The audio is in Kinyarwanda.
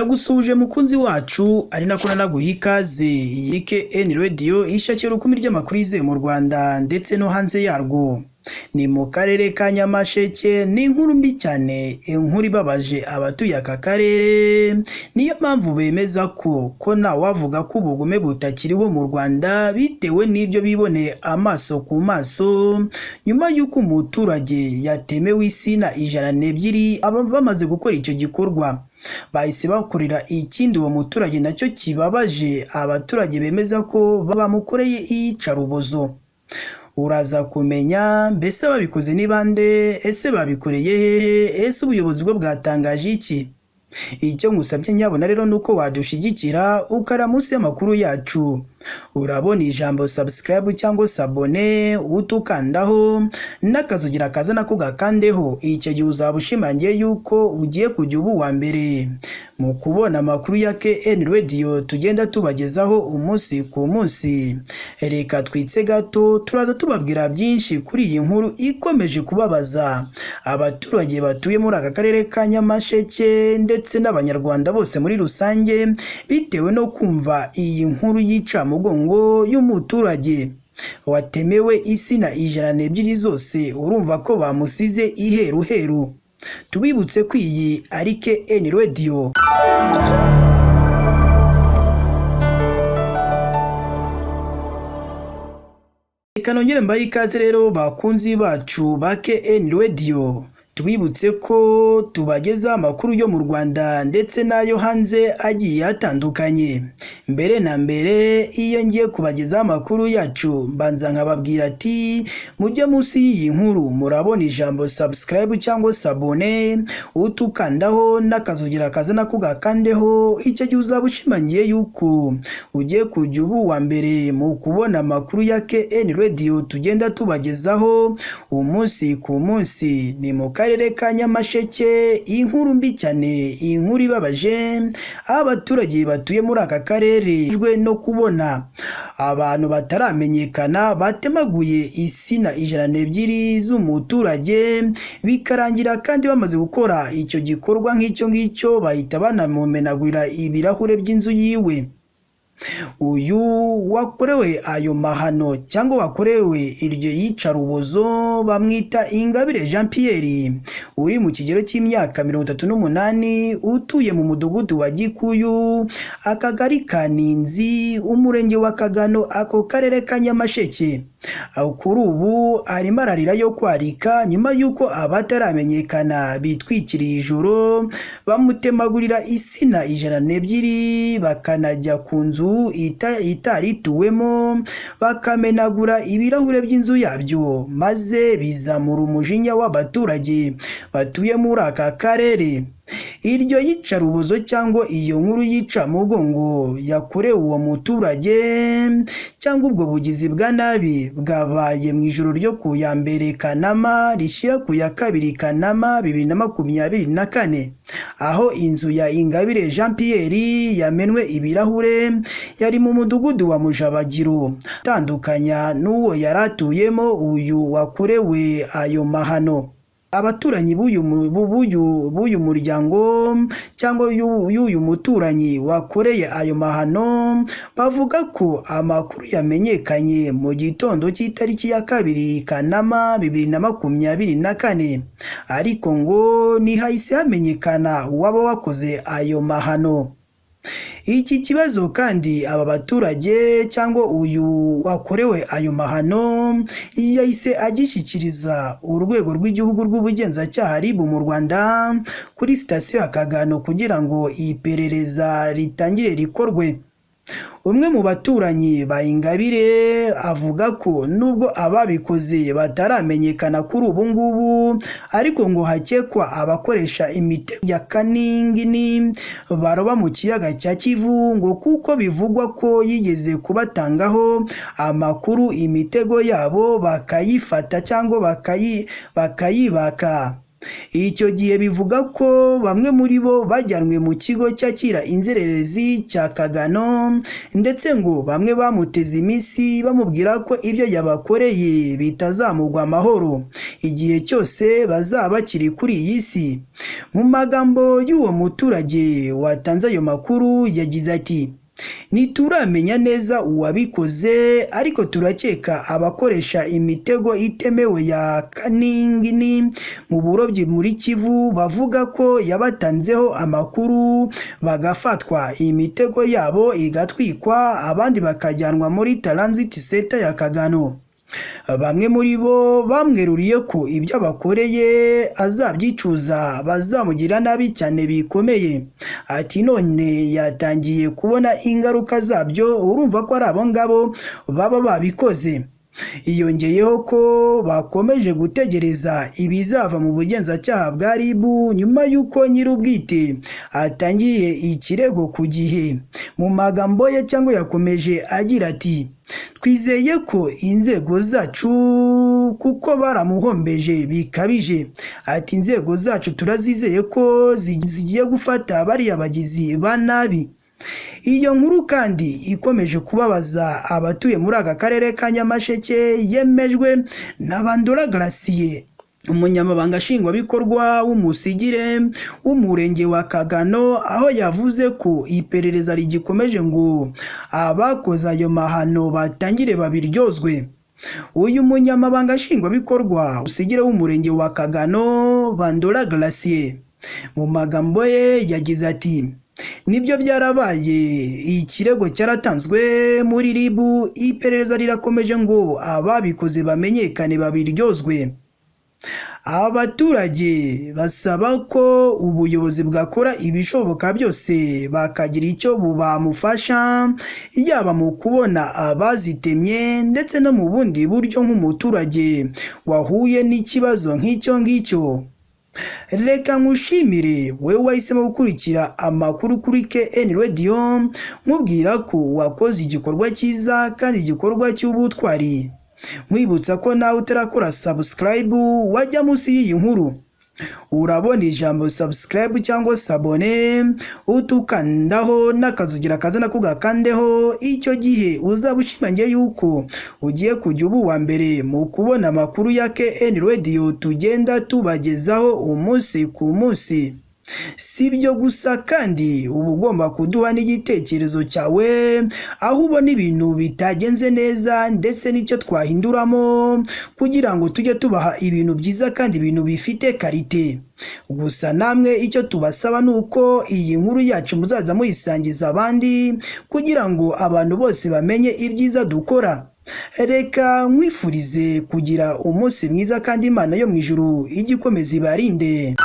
Ndagusuje mukunzi wacu ari nako nanaguha ikaze iyi KN Radio ishakira rukumi ry'amakuru yizewe mu Rwanda ndetse no hanze yarwo. Ni mu karere ka Nyamasheke, ni inkuru mbi cyane, inkuru ibabaje abatuye aka karere. Niyo mpamvu bemeza ko nta wavuga ko ubugome butakiriho mu Rwanda bitewe n'ibyo biboneye amaso ku maso, nyuma y'uko umuturage yatemewe insina 102 bamaze gukora icyo gikorwa. Bahise bakorera ikindi uwo muturage nacyo kibabaje, abaturage bemeza ko bamukoreye iyicarubozo. Uraza kumenya mbese babikoze ni bande, ese babikoreye hehe, ese ubuyobozi bwo bwatangaje iki? Icyo ngusabye nyabona rero nuko wadushigikira ukara munsi y'amakuru yacu, urabona ijambo subscribe cyangwa sabone utukandaho n'akazugira kaza nako gakandeho. Icyo gihe uzaba ushimangiye yuko ugiye kujya ubu wa mbere mu kubona amakuru ya KN Radio tugenda tubagezaho umunsi ku munsi. Reka twitse gato turaza tubabwira byinshi kuri iyi nkuru ikomeje kubabaza abaturage batuye muri aka karere ka Nyamasheke ndetse n'abanyarwanda bose muri rusange, bitewe no kumva iyi nkuru yica mugongo y'umuturage watemewe insina 102 zose. Urumva ko bamusize iheruheru. Tubibutse ko iyi ari KN Radio. Reka nongere mbaye ikaze rero bakunzi bacu ba KN Radio. Tubibutse ko tubageza amakuru yo mu Rwanda ndetse n'ayo hanze agiye atandukanye. Mbere na mbere iyo ngiye kubageza amakuru yacu mbanza nkababwira ati mujye munsi y'iyi nkuru murabona ijambo subscribe cyangwa sabone utukandaho n'akazugira kaza nako gakandeho. Icyo gihe uzaba ushimangiye yuko ugiye kujya ubu wa mbere mu kubona amakuru ya KN Radio tugenda tubagezaho umunsi ku munsi. Ni mu karere ka Nyamasheke, inkuru mbi cyane, inkuru ibabaje abaturage batuye muri aka karere no kubona abantu bataramenyekana batemaguye insina 102 z'umuturage, bikarangira kandi bamaze gukora icyo gikorwa nk'icyo ngicyo bahita banamumenagurira ibirahure by'inzu yiwe. Uyu wakorewe ayo mahano cyangwa wakorewe iryo yicarubozo bamwita Ingabire Jean Pierre, uri mu kigero cy'imyaka 38, utuye mu mudugudu wa Gikuyu, akagari ka Ninzi, umurenge wa Kagano, ako karere ka Nyamasheke. Kuri ubu arimo ararira yo kwarika nyuma y'uko abataramenyekana bitwikiriye ijoro bamutemagurira insina 102 bakanajya ku nzu itarituwemo bakamenagura ibirahure by'inzu yabyo, maze bizamura umujinya w'abaturage batuye muri aka karere. Iryo yicarubozo cyangwa iyo nkuru yica mugongo yakorewe uwo muturage cyangwa ubwo bugizi bwa nabi bwabaye mu ijoro ryo ku ya mbere Kanama rishira ku ya 2 Kanama 2024, aho inzu ya Ingabire Jean Pierre yamenwe ibirahure. Yari mu mudugudu wa Mujabagiro, tandukanya n'uwo yaratuyemo uyu wakorewe ayo mahano. Abaturanyi b'uyu muryango cyangwa y'uyu muturanyi wakoreye ayo mahano bavuga ko amakuru yamenyekanye mu gitondo cy'itariki ya 2 Kanama 2024, ariko ngo ntihahise hamenyekana uwaba wakoze ayo mahano. Iki kibazo kandi aba baturage cyangwa uyu wakorewe ayo mahano yahise agishyikiriza urwego rw'igihugu rw'ubugenzacyaha RIB mu Rwanda kuri sitasiyo ya Kagano kugira ngo iperereza ritangire rikorwe. Umwe mu baturanyi ba Ingabire avuga ko nubwo ababikoze bataramenyekana kuri ubu ngubu, ariko ngo hakekwa abakoresha imitego ya kaningini baroba mu kiyaga cya Kivu, ngo kuko bivugwa ko yigeze kubatangaho amakuru imitego yabo bakayifata cyangwa bakayibaka. Icyo gihe bivuga ko bamwe muri bo bajyanwe mu kigo cyakira inzererezi cya Kagano ndetse ngo bamwe bamuteze iminsi bamubwira ko ibyo yabakoreye bitazamugwa amahoro igihe cyose bazaba bakiri kuri iyi si. Mu magambo y'uwo muturage watanze ayo makuru yagize ati "Ntituramenya neza uwabikoze ariko turakeka abakoresha imitego itemewe ya kaningini mu burobyi muri Kivu bavuga ko yabatanzeho amakuru bagafatwa, iyi mitego yabo igatwikwa abandi bakajyanwa muri Transit Center ya Kagano. Bamwe muri bo bamweruriye ko ibyo abakoreye azabyicuza bazamugira nabi cyane bikomeye. Ati none yatangiye kubona ingaruka zabyo, urumva ko ari abo ngabo baba babikoze. Yongeyeho ko bakomeje gutegereza ibizava mu bugenzacyaha bwa RIB nyuma y'uko nyir'ubwite atangiye ikirego ku gihe. Mu magambo ye cyangwa yakomeje agira ati "Twizeye ko inzego zacu kuko baramuhombeje bikabije." Ati "Inzego zacu turazizeye ko zigiye gufata bariya bagizi ba nabi." Iyo nkuru kandi ikomeje kubabaza abatuye muri aka karere ka Nyamasheke yemejwe na Bandora Gratien, umunyamabanga nshingwabikorwa w'umusigire w'umurenge wa Kagano, aho yavuze ko iperereza rigikomeje ngo abakoze ayo mahano batangire babiryozwe. Uyu munyamabanga nshingwabikorwa usigire w'umurenge wa Kagano Bandora Gratien mu magambo ye yagize ati "Nibyo byarabaye, ikirego cyaratanzwe muri RIB, iperereza rirakomeje ngo ababikoze bamenyekane babiryozwe." Abaturage basaba ko ubuyobozi bwakora ibishoboka byose bakagira icyo bamufasha, yaba mu kubona abazitemye ndetse no mu bundi buryo nk'umuturage wahuye n'ikibazo nk'icyo ngicyo. Reka nkushimire wowe wahisemo gukurikira amakuru kuri KN Radio, nkubwira ko wakoze igikorwa cyiza kandi igikorwa cy'ubutwari. Nkwibutsa ko nawe utarakora subscribe wajya munsi y'iyi nkuru urabona ijambo subscribe cyangwa sabone, utukandaho n'akazugira kazana kugakandeho. Icyo gihe uzaba ushimangiye yuko ugiye kujya uba uwa mbere mu kubona amakuru ya KN Radio tugenda tubagezaho umunsi ku munsi. Si ibyo gusa kandi uba ugomba kuduha n'igitekerezo cyawe, aho ubona ibintu bitagenze neza ndetse n'icyo twahinduramo kugira ngo tujye tubaha ibintu byiza kandi ibintu bifite karite. Gusa namwe icyo tubasaba ni uko iyi nkuru yacu muzaza muyisangiza abandi kugira ngo abantu bose bamenye ibyiza dukora. Reka nkwifurize kugira umunsi mwiza kandi Imana yo mu ijuru ijye ikomeza ibarinde.